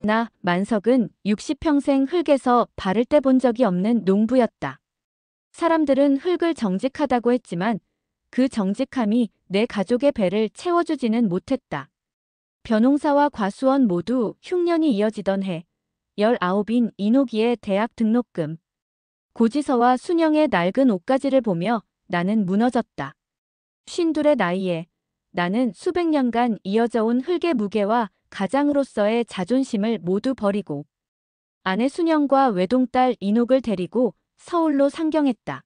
나, 만석은 60평생 흙에서 발을 떼본 적이 없는 농부였다. 사람들은 흙을 정직하다고 했지만 그 정직함이 내 가족의 배를 채워주지는 못했다. 벼농사와 과수원 모두 흉년이 이어지던 해, 19인 이노기의 대학 등록금, 고지서와 순영의 낡은 옷가지를 보며 나는 무너졌다. 52의 나이에 나는 수백 년간 이어져 온 흙의 무게와 가장으로서의 자존심을 모두 버리고 아내 순영과 외동딸 이녹을 데리고 서울로 상경했다.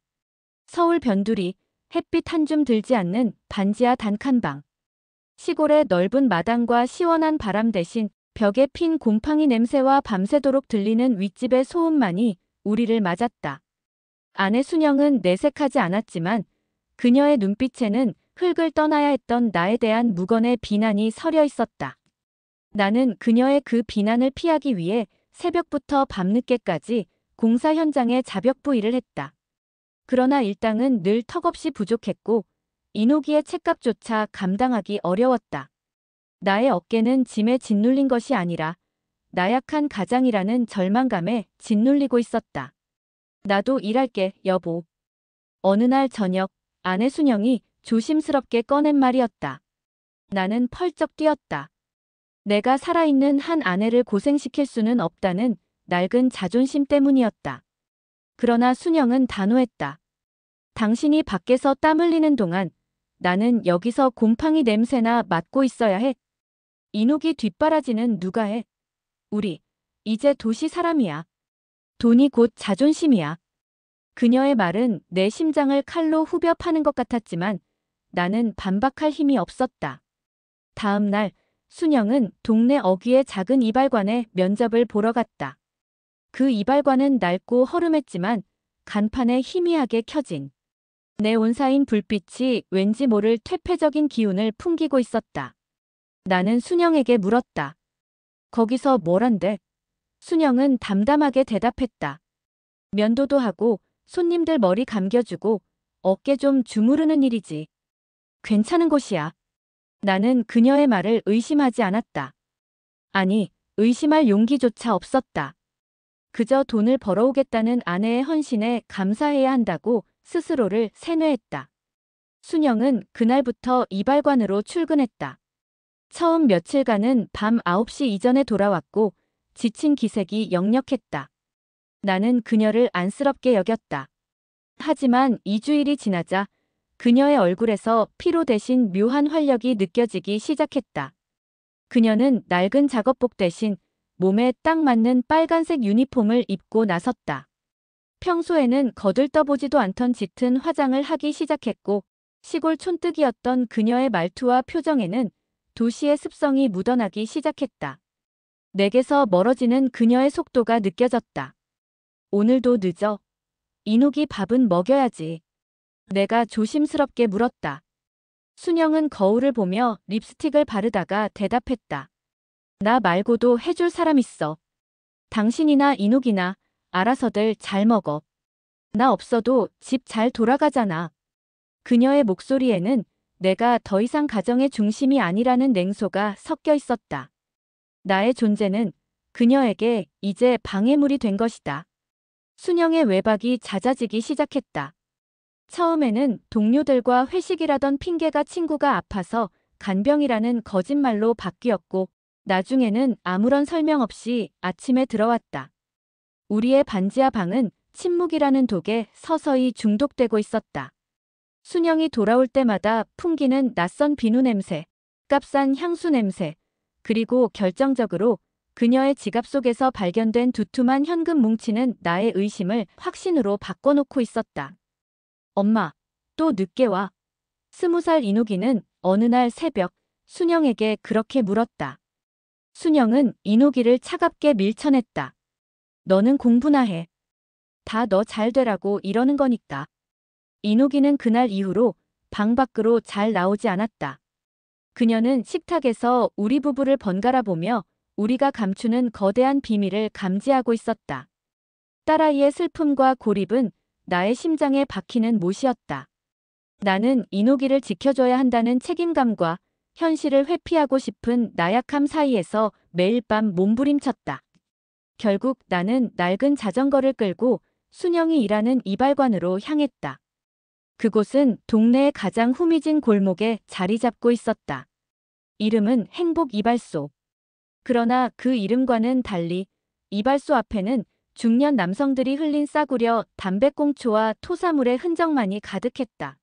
서울 변두리, 햇빛 한 줌 들지 않는 반지하 단칸방. 시골의 넓은 마당과 시원한 바람 대신 벽에 핀 곰팡이 냄새와 밤새도록 들리는 윗집의 소음만이 우리를 맞았다. 아내 순영은 내색하지 않았지만 그녀의 눈빛에는 흙을 떠나야 했던 나에 대한 무건의 비난이 서려 있었다. 나는 그녀의 그 비난을 피하기 위해 새벽부터 밤늦게까지 공사 현장에 자벽부 일을 했다. 그러나 일당은 늘 턱없이 부족했고 이노기의 책값조차 감당하기 어려웠다. 나의 어깨는 짐에 짓눌린 것이 아니라 나약한 가장이라는 절망감에 짓눌리고 있었다. 나도 일할게, 여보. 어느 날 저녁 아내 순영이 조심스럽게 꺼낸 말이었다. 나는 펄쩍 뛰었다. 내가 살아있는 한 아내를 고생시킬 수는 없다는 낡은 자존심 때문이었다. 그러나 순영은 단호했다. 당신이 밖에서 땀 흘리는 동안 나는 여기서 곰팡이 냄새나 맡고 있어야 해. 이녹이 뒷바라지는 누가 해? 우리, 이제 도시 사람이야. 돈이 곧 자존심이야. 그녀의 말은 내 심장을 칼로 후벼 파는 것 같았지만 나는 반박할 힘이 없었다. 다음 날 순영은 동네 어귀의 작은 이발관에 면접을 보러 갔다. 그 이발관은 낡고 허름했지만 간판에 희미하게 켜진 네온사인 불빛이 왠지 모를 퇴폐적인 기운을 풍기고 있었다. 나는 순영에게 물었다. 거기서 뭘 한대? 순영은 담담하게 대답했다. 면도도 하고 손님들 머리 감겨주고 어깨 좀 주무르는 일이지. 괜찮은 곳이야. 나는 그녀의 말을 의심하지 않았다. 아니, 의심할 용기조차 없었다. 그저 돈을 벌어오겠다는 아내의 헌신에 감사해야 한다고 스스로를 세뇌했다. 순영은 그날부터 이발관으로 출근했다. 처음 며칠간은 밤 9시 이전에 돌아왔고 지친 기색이 역력했다. 나는 그녀를 안쓰럽게 여겼다. 하지만 2주일이 지나자 그녀의 얼굴에서 피로 대신 묘한 활력이 느껴지기 시작했다. 그녀는 낡은 작업복 대신 몸에 딱 맞는 빨간색 유니폼을 입고 나섰다. 평소에는 거들떠보지도 않던 짙은 화장을 하기 시작했고 시골 촌뜨기였던 그녀의 말투와 표정에는 도시의 습성이 묻어나기 시작했다. 내게서 멀어지는 그녀의 속도가 느껴졌다. 오늘도 늦어. 이녹이 밥은 먹여야지. 내가 조심스럽게 물었다. 순영은 거울을 보며 립스틱을 바르다가 대답했다. 나 말고도 해줄 사람 있어. 당신이나 이녹이나 알아서들 잘 먹어. 나 없어도 집 잘 돌아가잖아. 그녀의 목소리에는 내가 더 이상 가정의 중심이 아니라는 냉소가 섞여 있었다. 나의 존재는 그녀에게 이제 방해물이 된 것이다. 순영의 외박이 잦아지기 시작했다. 처음에는 동료들과 회식이라던 핑계가 친구가 아파서 간병이라는 거짓말로 바뀌었고 나중에는 아무런 설명 없이 아침에 들어왔다. 우리의 반지하 방은 침묵이라는 독에 서서히 중독되고 있었다. 순영이 돌아올 때마다 풍기는 낯선 비누 냄새, 값싼 향수 냄새, 그리고 결정적으로 그녀의 지갑 속에서 발견된 두툼한 현금 뭉치는 나의 의심을 확신으로 바꿔놓고 있었다. 엄마, 또 늦게 와. 20살 이노기는 어느 날 새벽 순영에게 그렇게 물었다. 순영은 이노기를 차갑게 밀쳐냈다. 너는 공부나 해. 다 너 잘 되라고 이러는 거니까. 이노기는 그날 이후로 방 밖으로 잘 나오지 않았다. 그녀는 식탁에서 우리 부부를 번갈아 보며 우리가 감추는 거대한 비밀을 감지하고 있었다. 딸아이의 슬픔과 고립은 나의 심장에 박히는 못이었다. 나는 이노기를 지켜줘야 한다는 책임감과 현실을 회피하고 싶은 나약함 사이에서 매일 밤 몸부림쳤다. 결국 나는 낡은 자전거를 끌고 순영이 일하는 이발관으로 향했다. 그곳은 동네의 가장 후미진 골목에 자리 잡고 있었다. 이름은 행복 이발소. 그러나 그 이름과는 달리 이발소 앞에는 중년 남성들이 흘린 싸구려 담배꽁초와 토사물의 흔적만이 가득했다.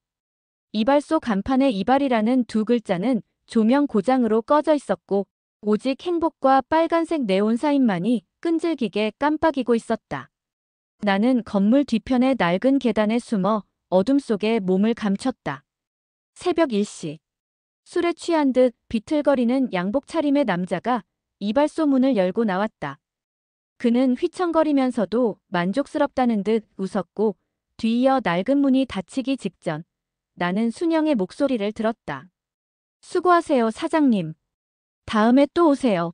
이발소 간판에 이발이라는 두 글자는 조명 고장으로 꺼져 있었고 오직 행복과 빨간색 네온 사인만이 끈질기게 깜빡이고 있었다. 나는 건물 뒤편의 낡은 계단에 숨어 어둠 속에 몸을 감췄다. 새벽 1시. 술에 취한 듯 비틀거리는 양복 차림의 남자가 이발소 문을 열고 나왔다. 그는 휘청거리면서도 만족스럽다는 듯 웃었고 뒤이어 낡은 문이 닫히기 직전 나는 순영의 목소리를 들었다. 수고하세요, 사장님. 다음에 또 오세요.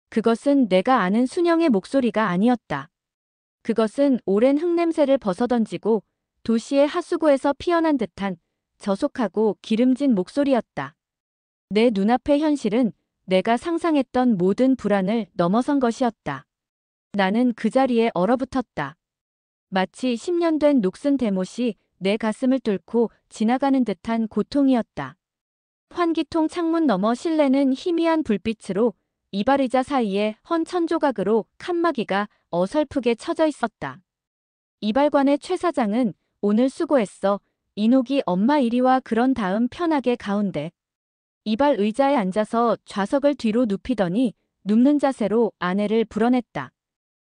그것은 내가 아는 순영의 목소리가 아니었다. 그것은 오랜 흙냄새를 벗어던지고 도시의 하수구에서 피어난 듯한 저속하고 기름진 목소리였다. 내 눈앞의 현실은 내가 상상했던 모든 불안을 넘어선 것이었다. 나는 그 자리에 얼어붙었다. 마치 10년 된 녹슨 대못이 내 가슴을 뚫고 지나가는 듯한 고통이었다. 환기통 창문 너머 실내는 희미한 불빛으로 이발의자 사이에 헌 천조각으로 칸막이가 어설프게 쳐져 있었다. 이발관의 최 사장은 오늘 수고했어. 이녹이 엄마 이리 와 그런 다음 편하게 가운데. 이발 의자에 앉아서 좌석을 뒤로 눕히더니 눕는 자세로 아내를 불어냈다.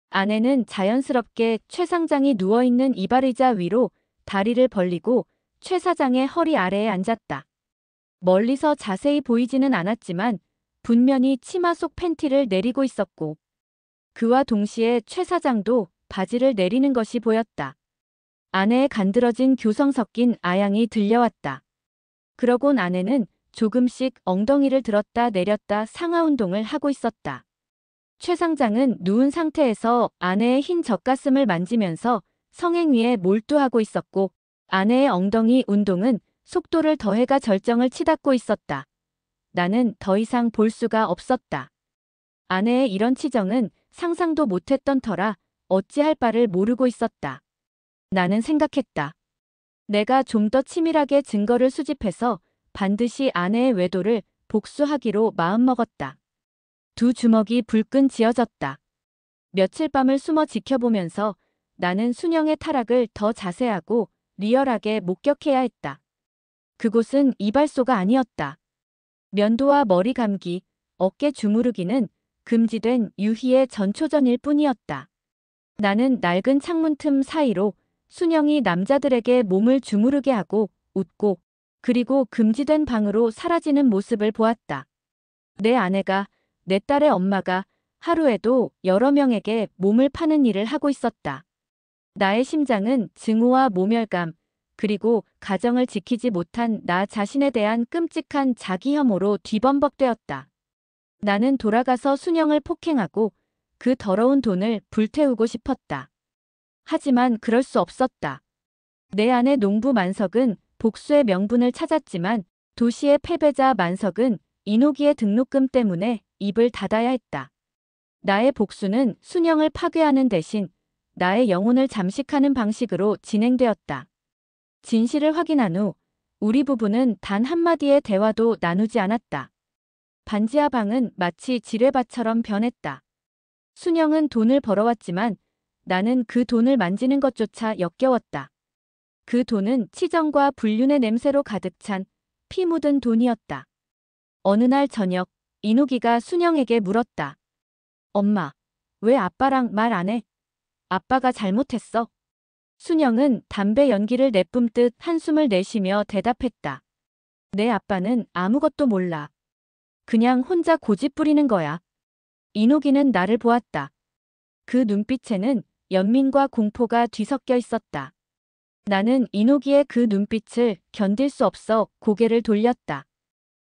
아내는 자연스럽게 최 상장이 누워있는 이발의자 위로 다리를 벌리고 최 사장의 허리 아래에 앉았다. 멀리서 자세히 보이지는 않았지만 분명히 치마 속 팬티를 내리고 있었고 그와 동시에 최 사장도 바지를 내리는 것이 보였다. 아내의 간드러진 교성 섞인 아양이 들려왔다. 그러곤 아내는 조금씩 엉덩이를 들었다 내렸다 상하 운동을 하고 있었다. 최 상장은 누운 상태에서 아내의 흰 젖가슴을 만지면서 성행 위에 몰두하고 있었고 아내의 엉덩이 운동은 속도를 더해가 절정을 치닫고 있었다. 나는 더 이상 볼 수가 없었다. 아내의 이런 치정은 상상도 못했던 터라 어찌할 바를 모르고 있었다. 나는 생각했다. 내가 좀 더 치밀하게 증거를 수집해서 반드시 아내의 외도를 복수하기로 마음먹었다. 두 주먹이 불끈 쥐어졌다. 며칠 밤을 숨어 지켜보면서 나는 순영의 타락을 더 자세하고 리얼하게 목격해야 했다. 그곳은 이발소가 아니었다. 면도와 머리 감기, 어깨 주무르기는 금지된 유희의 전초전일 뿐이었다. 나는 낡은 창문 틈 사이로 순영이 남자들에게 몸을 주무르게 하고 웃고 그리고 금지된 방으로 사라지는 모습을 보았다. 내 아내가, 내 딸의 엄마가 하루에도 여러 명에게 몸을 파는 일을 하고 있었다. 나의 심장은 증오와 모멸감, 그리고 가정을 지키지 못한 나 자신에 대한 끔찍한 자기 혐오로 뒤범벅되었다. 나는 돌아가서 순영을 폭행하고 그 더러운 돈을 불태우고 싶었다. 하지만 그럴 수 없었다. 내 아내 농부 만석은 복수의 명분을 찾았지만 도시의 패배자 만석은 이노기의 등록금 때문에 입을 닫아야 했다. 나의 복수는 순영을 파괴하는 대신 나의 영혼을 잠식하는 방식으로 진행되었다. 진실을 확인한 후 우리 부부는 단 한마디의 대화도 나누지 않았다. 반지하 방은 마치 지뢰밭처럼 변했다. 순영은 돈을 벌어왔지만 나는 그 돈을 만지는 것조차 역겨웠다. 그 돈은 치정과 불륜의 냄새로 가득 찬 피 묻은 돈이었다. 어느 날 저녁 이노기가 순영에게 물었다. 엄마, 왜 아빠랑 말 안 해? 아빠가 잘못했어. 순영은 담배 연기를 내뿜듯 한숨을 내쉬며 대답했다. 내 아빠는 아무것도 몰라. 그냥 혼자 고집 부리는 거야. 이노기는 나를 보았다. 그 눈빛에는 연민과 공포가 뒤섞여 있었다. 나는 이노기의 그 눈빛을 견딜 수 없어 고개를 돌렸다.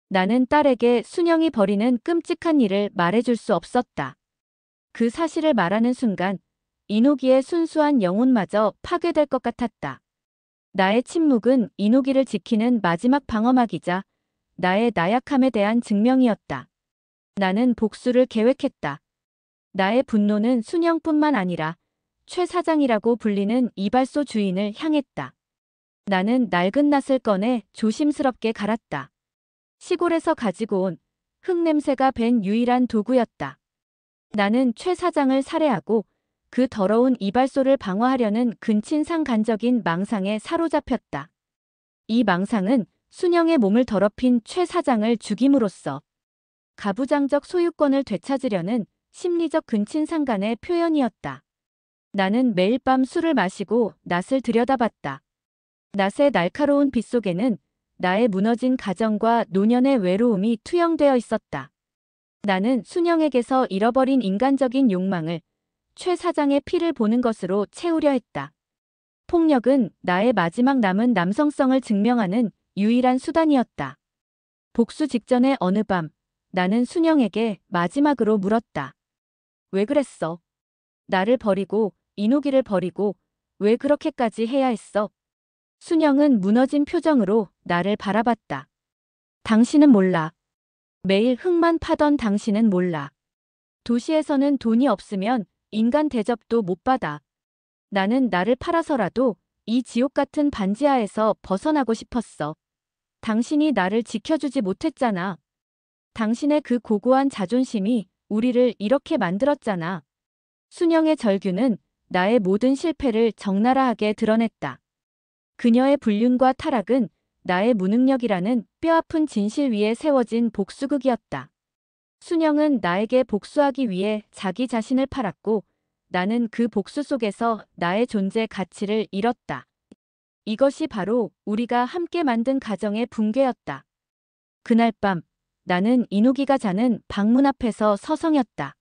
나는 딸에게 순영이 벌이는 끔찍한 일을 말해줄 수 없었다. 그 사실을 말하는 순간 이노기의 순수한 영혼마저 파괴될 것 같았다. 나의 침묵은 이노기를 지키는 마지막 방어막이자 나의 나약함에 대한 증명이었다. 나는 복수를 계획했다. 나의 분노는 순영뿐만 아니라 최 사장이라고 불리는 이발소 주인을 향했다. 나는 낡은 낫을 꺼내 조심스럽게 갈았다. 시골에서 가지고 온 흙냄새가 밴 유일한 도구였다. 나는 최 사장을 살해하고 그 더러운 이발소를 방어하려는 근친상간적인 망상에 사로잡혔다. 이 망상은 순영의 몸을 더럽힌 최 사장을 죽임으로써 가부장적 소유권을 되찾으려는 심리적 근친상간의 표현이었다. 나는 매일 밤 술을 마시고 낫을 들여다봤다. 낫의 날카로운 빛 속에는 나의 무너진 가정과 노년의 외로움이 투영되어 있었다. 나는 순영에게서 잃어버린 인간적인 욕망을 최 사장의 피를 보는 것으로 채우려 했다. 폭력은 나의 마지막 남은 남성성을 증명하는 유일한 수단이었다. 복수 직전의 어느 밤, 나는 순영에게 마지막으로 물었다. 왜 그랬어? 나를 버리고 이노기를 버리고 왜 그렇게까지 해야 했어? 순영은 무너진 표정으로 나를 바라봤다. 당신은 몰라. 매일 흙만 파던 당신은 몰라. 도시에서는 돈이 없으면 인간 대접도 못 받아. 나는 나를 팔아서라도 이 지옥 같은 반지하에서 벗어나고 싶었어. 당신이 나를 지켜주지 못했잖아. 당신의 그 고고한 자존심이 우리를 이렇게 만들었잖아. 순영의 절규는 나의 모든 실패를 적나라하게 드러냈다. 그녀의 불륜과 타락은 나의 무능력이라는 뼈아픈 진실 위에 세워진 복수극이었다. 순영은 나에게 복수하기 위해 자기 자신을 팔았고 나는 그 복수 속에서 나의 존재 가치를 잃었다. 이것이 바로 우리가 함께 만든 가정의 붕괴였다. 그날 밤 나는 이노기가 자는 방문 앞에서 서성였다.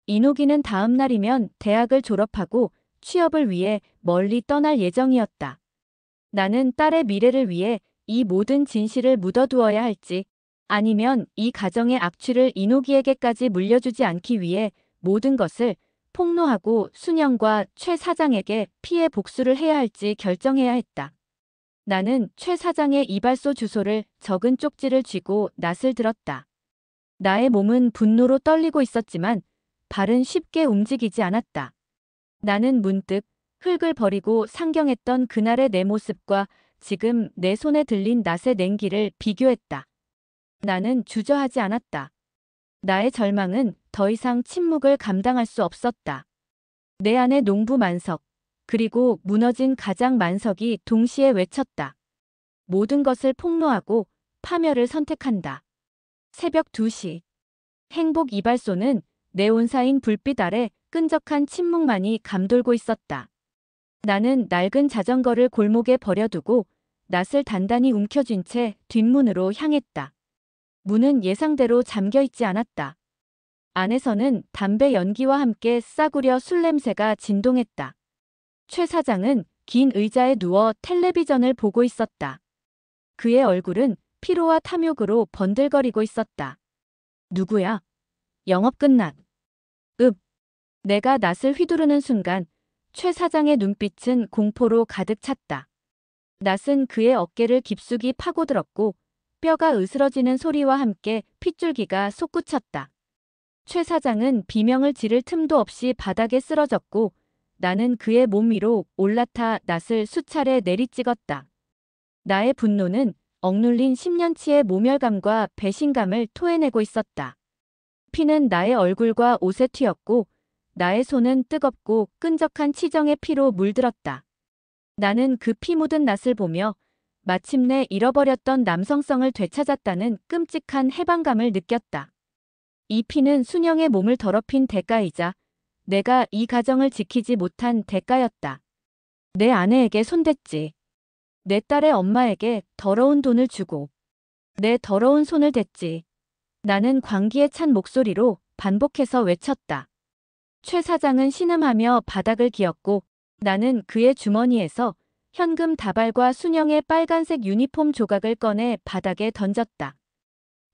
이노기는 다음 날이면 대학을 졸업하고 취업을 위해 멀리 떠날 예정이었다. 나는 딸의 미래를 위해 이 모든 진실을 묻어두어야 할지 아니면 이 가정의 악취를 이노기에게까지 물려주지 않기 위해 모든 것을 폭로하고 순영과 최 사장에게 피해 복수를 해야 할지 결정해야 했다. 나는 최 사장의 이발소 주소를 적은 쪽지를 쥐고 낫을 들었다. 나의 몸은 분노로 떨리고 있었지만 발은 쉽게 움직이지 않았다. 나는 문득 흙을 버리고 상경했던 그날의 내 모습과 지금 내 손에 들린 낫의 냉기를 비교했다. 나는 주저하지 않았다. 나의 절망은 더 이상 침묵을 감당할 수 없었다. 내 안의 농부 만석, 그리고 무너진 가장 만석이 동시에 외쳤다. 모든 것을 폭로하고 파멸을 선택한다. 새벽 2시. 행복 이발소는 네온사인 불빛 아래 끈적한 침묵만이 감돌고 있었다. 나는 낡은 자전거를 골목에 버려두고 낫을 단단히 움켜쥔 채 뒷문으로 향했다. 문은 예상대로 잠겨있지 않았다. 안에서는 담배 연기와 함께 싸구려 술 냄새가 진동했다. 최 사장은 긴 의자에 누워 텔레비전을 보고 있었다. 그의 얼굴은 피로와 탐욕으로 번들거리고 있었다. 누구야? 영업 끝났. 내가 낫을 휘두르는 순간 최 사장의 눈빛은 공포로 가득 찼다. 낫은 그의 어깨를 깊숙이 파고들었고 뼈가 으스러지는 소리와 함께 핏줄기가 솟구쳤다. 최 사장은 비명을 지를 틈도 없이 바닥에 쓰러졌고 나는 그의 몸 위로 올라타 낫을 수차례 내리찍었다. 나의 분노는 억눌린 10년치의 모멸감과 배신감을 토해내고 있었다. 피는 나의 얼굴과 옷에 튀었고 나의 손은 뜨겁고 끈적한 치정의 피로 물들었다. 나는 그 피 묻은 낫을 보며 마침내 잃어버렸던 남성성을 되찾았다는 끔찍한 해방감을 느꼈다. 이 피는 순영의 몸을 더럽힌 대가이자 내가 이 가정을 지키지 못한 대가였다. 내 아내에게 손댔지. 내 딸의 엄마에게 더러운 돈을 주고 내 더러운 손을 댔지. 나는 광기에 찬 목소리로 반복해서 외쳤다. 최 사장은 신음하며 바닥을 기었고 나는 그의 주머니에서 현금 다발과 순영의 빨간색 유니폼 조각을 꺼내 바닥에 던졌다.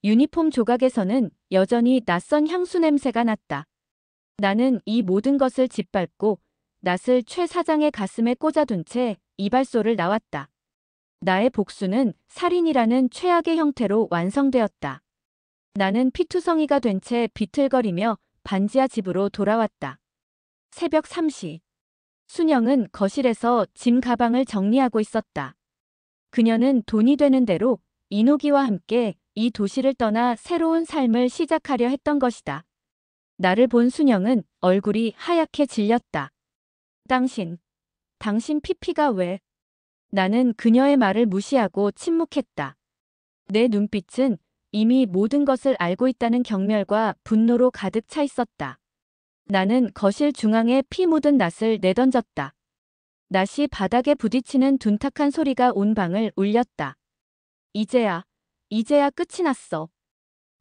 유니폼 조각에서는 여전히 낯선 향수 냄새가 났다. 나는 이 모든 것을 짓밟고 낫을 최 사장의 가슴에 꽂아둔 채 이발소를 나왔다. 나의 복수는 살인이라는 최악의 형태로 완성되었다. 나는 피투성이가 된 채 비틀거리며 반지하 집으로 돌아왔다. 새벽 3시. 순영은 거실에서 짐 가방을 정리하고 있었다. 그녀는 돈이 되는 대로 이노기와 함께 이 도시를 떠나 새로운 삶을 시작하려 했던 것이다. 나를 본 순영은 얼굴이 하얗게 질렸다. 당신 피피가 왜? 나는 그녀의 말을 무시하고 침묵했다. 내 눈빛은 이미 모든 것을 알고 있다는 경멸과 분노로 가득 차 있었다. 나는 거실 중앙에 피 묻은 낫을 내던졌다. 낫이 바닥에 부딪히는 둔탁한 소리가 온 방을 울렸다. 이제야 끝이 났어.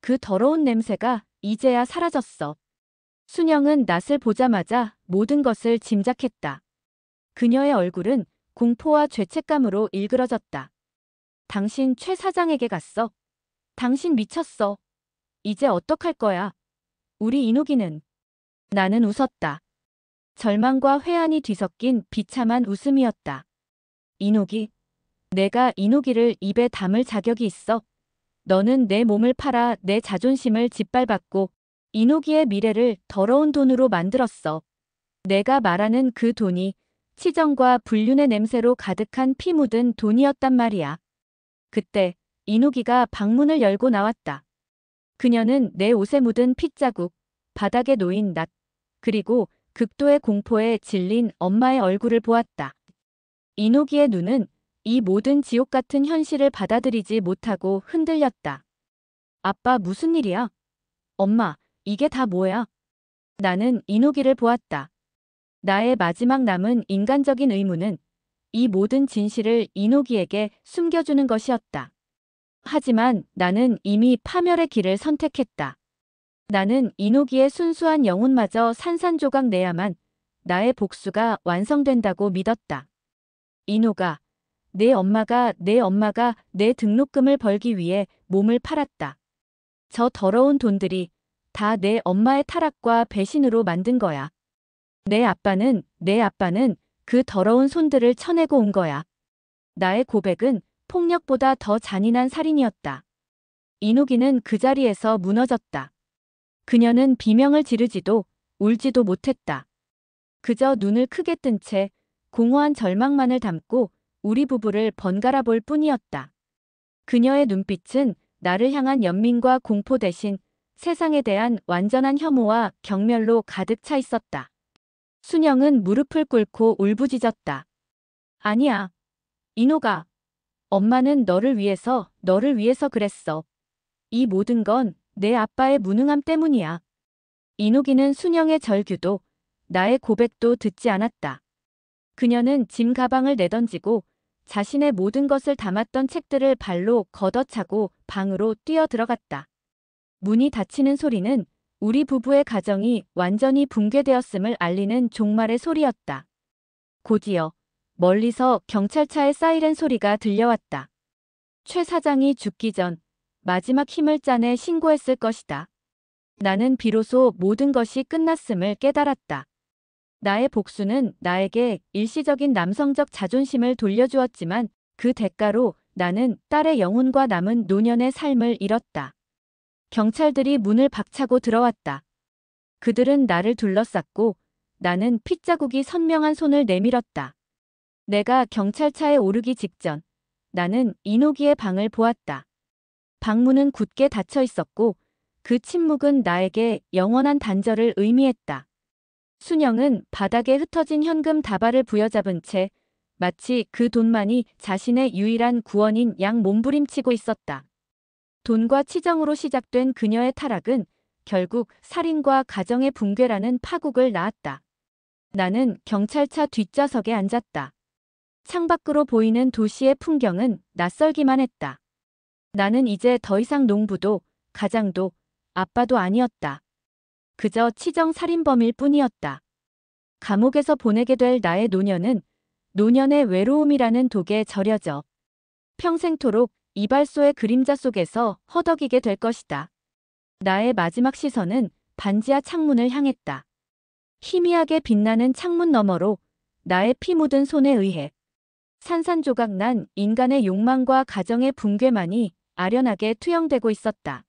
그 더러운 냄새가 이제야 사라졌어. 순영은 낫을 보자마자 모든 것을 짐작했다. 그녀의 얼굴은 공포와 죄책감으로 일그러졌다. 당신 최 사장에게 갔어. 당신 미쳤어. 이제 어떡할 거야? 우리 이노기는. 나는 웃었다. 절망과 회한이 뒤섞인 비참한 웃음이었다. 이노기? 내가 이노기를 입에 담을 자격이 있어. 너는 내 몸을 팔아 내 자존심을 짓밟았고 이노기의 미래를 더러운 돈으로 만들었어. 내가 말하는 그 돈이 치정과 불륜의 냄새로 가득한 피 묻은 돈이었단 말이야. 그때 이노기가 방문을 열고 나왔다. 그녀는 내 옷에 묻은 핏자국, 바닥에 놓인 낫, 그리고 극도의 공포에 질린 엄마의 얼굴을 보았다. 이노기의 눈은 이 모든 지옥 같은 현실을 받아들이지 못하고 흔들렸다. 아빠 무슨 일이야? 엄마, 이게 다 뭐야? 나는 이노기를 보았다. 나의 마지막 남은 인간적인 의무는 이 모든 진실을 이노기에게 숨겨주는 것이었다. 하지만 나는 이미 파멸의 길을 선택했다. 나는 이노기의 순수한 영혼마저 산산조각 내야만 나의 복수가 완성된다고 믿었다. 이노가, 내 엄마가 내 등록금을 벌기 위해 몸을 팔았다. 저 더러운 돈들이 다 내 엄마의 타락과 배신으로 만든 거야. 내 아빠는 그 더러운 손들을 쳐내고 온 거야. 나의 고백은 폭력보다 더 잔인한 살인이었다. 이노기는 그 자리에서 무너졌다. 그녀는 비명을 지르지도 울지도 못했다. 그저 눈을 크게 뜬 채 공허한 절망만을 담고 우리 부부를 번갈아 볼 뿐이었다. 그녀의 눈빛은 나를 향한 연민과 공포 대신 세상에 대한 완전한 혐오와 경멸로 가득 차 있었다. 순영은 무릎을 꿇고 울부짖었다. 아니야. 이노가. 엄마는 너를 위해서 그랬어. 이 모든 건 내 아빠의 무능함 때문이야. 이노기는 순영의 절규도 나의 고백도 듣지 않았다. 그녀는 짐 가방을 내던지고 자신의 모든 것을 담았던 책들을 발로 걷어차고 방으로 뛰어 들어갔다. 문이 닫히는 소리는 우리 부부의 가정이 완전히 붕괴되었음을 알리는 종말의 소리였다. 곧이어 멀리서 경찰차의 사이렌 소리가 들려왔다. 최 사장이 죽기 전 마지막 힘을 짜내 신고했을 것이다. 나는 비로소 모든 것이 끝났음을 깨달았다. 나의 복수는 나에게 일시적인 남성적 자존심을 돌려주었지만 그 대가로 나는 딸의 영혼과 남은 노년의 삶을 잃었다. 경찰들이 문을 박차고 들어왔다. 그들은 나를 둘러쌌고 나는 핏자국이 선명한 손을 내밀었다. 내가 경찰차에 오르기 직전 나는 이노기의 방을 보았다. 방문은 굳게 닫혀 있었고 그 침묵은 나에게 영원한 단절을 의미했다. 순영은 바닥에 흩어진 현금 다발을 부여잡은 채 마치 그 돈만이 자신의 유일한 구원인 양 몸부림치고 있었다. 돈과 치정으로 시작된 그녀의 타락은 결국 살인과 가정의 붕괴라는 파국을 낳았다. 나는 경찰차 뒷좌석에 앉았다. 창밖으로 보이는 도시의 풍경은 낯설기만 했다. 나는 이제 더 이상 농부도 가장도 아빠도 아니었다. 그저 치정 살인범일 뿐이었다. 감옥에서 보내게 될 나의 노년은 노년의 외로움이라는 독에 절여져 평생토록 이발소의 그림자 속에서 허덕이게 될 것이다. 나의 마지막 시선은 반지하 창문을 향했다. 희미하게 빛나는 창문 너머로 나의 피 묻은 손에 의해 산산조각 난 인간의 욕망과 가정의 붕괴만이 아련하게 투영되고 있었다.